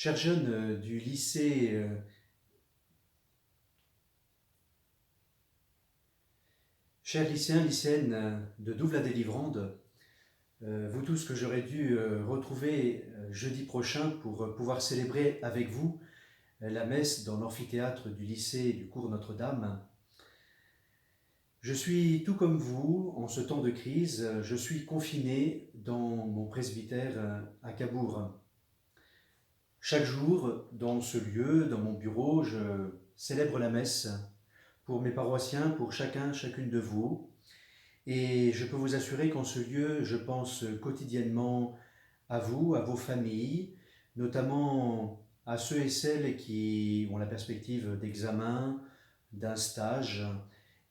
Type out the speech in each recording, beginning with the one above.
Chers jeunes du lycée, chers lycéens, lycéennes de Douve-la-Délivrande, vous tous que j'aurais dû retrouver jeudi prochain pour pouvoir célébrer avec vous la messe dans l'amphithéâtre du lycée du cours Notre-Dame. Je suis tout comme vous, en ce temps de crise, je suis confiné dans mon presbytère à Cabourg. Chaque jour, dans ce lieu, dans mon bureau, je célèbre la messe pour mes paroissiens, pour chacune de vous. Et je peux vous assurer qu'en ce lieu, je pense quotidiennement à vous, à vos familles, notamment à ceux et celles qui ont la perspective d'examen, d'un stage,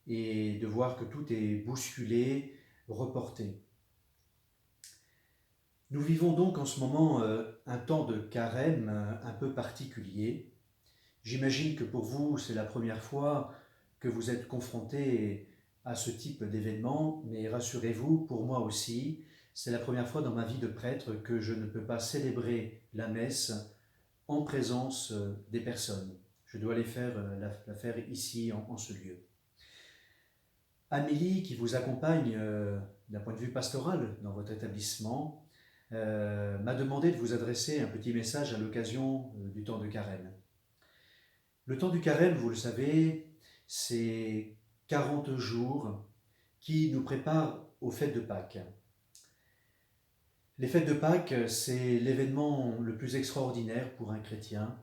et de voir que tout est bousculé, reporté. Nous vivons donc en ce moment un temps de carême un peu particulier. J'imagine que pour vous, c'est la première fois que vous êtes confronté à ce type d'événement, mais rassurez-vous, pour moi aussi, c'est la première fois dans ma vie de prêtre que je ne peux pas célébrer la messe en présence des personnes. Je dois la faire ici, en ce lieu. Amélie, qui vous accompagne d'un point de vue pastoral dans votre établissement, m'a demandé de vous adresser un petit message à l'occasion du temps de carême. Le temps du carême, vous le savez, c'est 40 jours qui nous préparent aux fêtes de Pâques. Les fêtes de Pâques, c'est l'événement le plus extraordinaire pour un chrétien.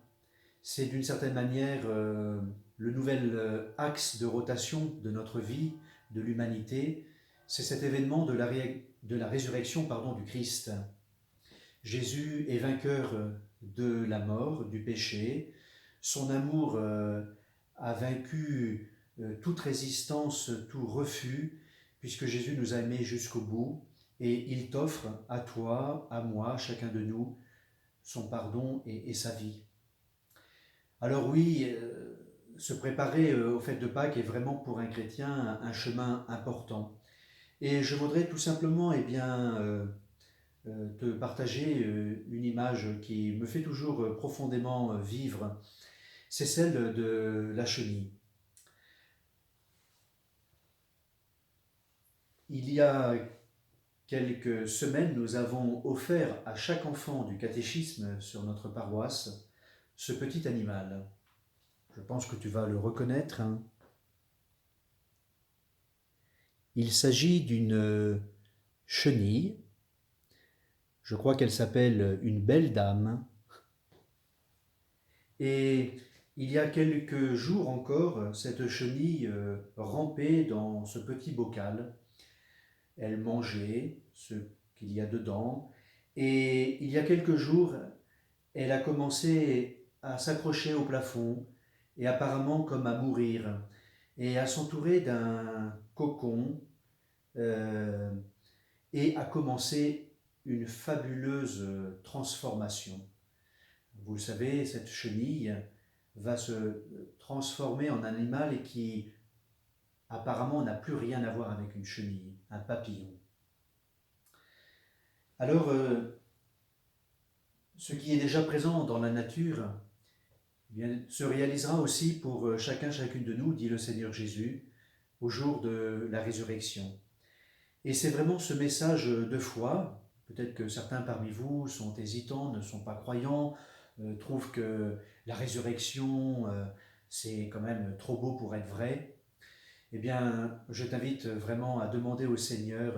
C'est d'une certaine manière le nouvel axe de rotation de notre vie, de l'humanité. C'est cet événement de la résurrection du Christ. Jésus est vainqueur de la mort, du péché. Son amour a vaincu toute résistance, tout refus, puisque Jésus nous a aimés jusqu'au bout, et il t'offre à toi, à moi, chacun de nous, son pardon et sa vie. Alors oui, se préparer aux fêtes de Pâques est vraiment pour un chrétien un chemin important. Et je voudrais tout simplement te partager une image qui me fait toujours profondément vivre. C'est celle de la chenille. Il y a quelques semaines, nous avons offert à chaque enfant du catéchisme sur notre paroisse ce petit animal. Je pense que tu vas le reconnaître, hein. Il s'agit d'une chenille. Je crois qu'elle s'appelle une belle dame. Et il y a quelques jours encore, cette chenille rampait dans ce petit bocal. Elle mangeait ce qu'il y a dedans. Et il y a quelques jours, elle a commencé à s'accrocher au plafond et apparemment comme à mourir et à s'entourer d'un cocon euh, et a commencé une fabuleuse transformation. Vous le savez, cette chenille va se transformer en un animal qui apparemment n'a plus rien à voir avec une chenille, un papillon. Alors, ce qui est déjà présent dans la nature eh bien, se réalisera aussi pour chacune de nous, dit le Seigneur Jésus, au jour de la résurrection. Et c'est vraiment ce message de foi. Peut-être que certains parmi vous sont hésitants, ne sont pas croyants, trouvent que la résurrection, c'est quand même trop beau pour être vrai. Eh bien, je t'invite vraiment à demander au Seigneur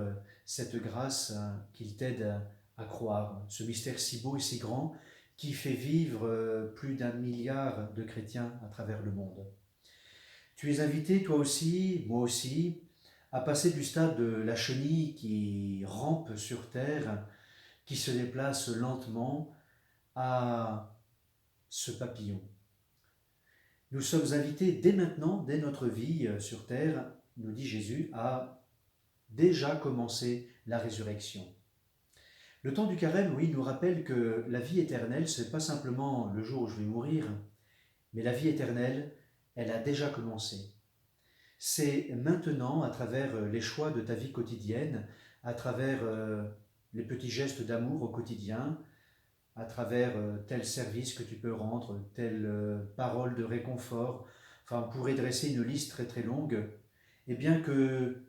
cette grâce qu'il t'aide à croire. Ce mystère si beau et si grand qui fait vivre plus d'un milliard de chrétiens à travers le monde. Tu es invité, toi aussi, moi aussi, à passer du stade de la chenille qui rampe sur terre, qui se déplace lentement, à ce papillon. Nous sommes invités dès maintenant, dès notre vie sur terre, nous dit Jésus, à déjà commencer la résurrection. Le temps du carême, oui, nous rappelle que la vie éternelle, ce n'est pas simplement le jour où je vais mourir, mais la vie éternelle, elle a déjà commencé. C'est maintenant, à travers les choix de ta vie quotidienne, à travers les petits gestes d'amour au quotidien, à travers tel service que tu peux rendre, telle parole de réconfort. Enfin, on pourrait dresser une liste très très longue. Et bien que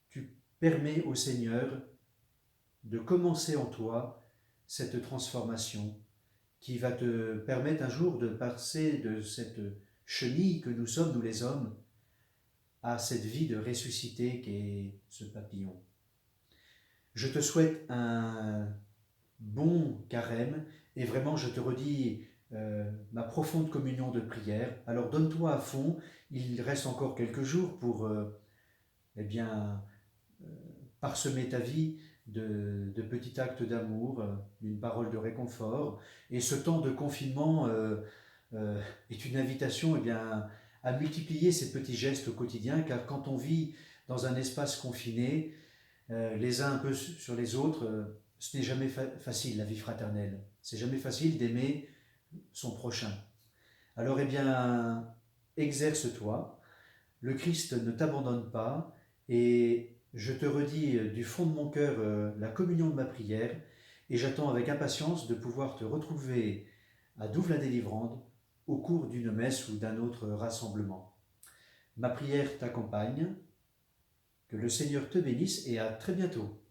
tu permets au Seigneur de commencer en toi cette transformation qui va te permettre un jour de passer de cette chenille que nous sommes, nous les hommes, à cette vie de ressuscité qu'est ce papillon. Je te souhaite un bon carême et vraiment je te redis ma profonde communion de prière. Alors donne-toi à fond, il reste encore quelques jours pour eh bien, euh, parsemer ta vie de petits actes d'amour, d'une parole de réconfort. Et ce temps de confinement est une invitation eh bien, à multiplier ces petits gestes au quotidien, car quand on vit dans un espace confiné, les uns un peu sur les autres, ce n'est jamais facile la vie fraternelle. C'est jamais facile d'aimer son prochain. Alors eh bien, exerce-toi. Le Christ ne t'abandonne pas et je te redis du fond de mon cœur la communion de ma prière et j'attends avec impatience de pouvoir te retrouver à Douve-la-Délivrande au cours d'une messe ou d'un autre rassemblement. Ma prière t'accompagne, que le Seigneur te bénisse et à très bientôt.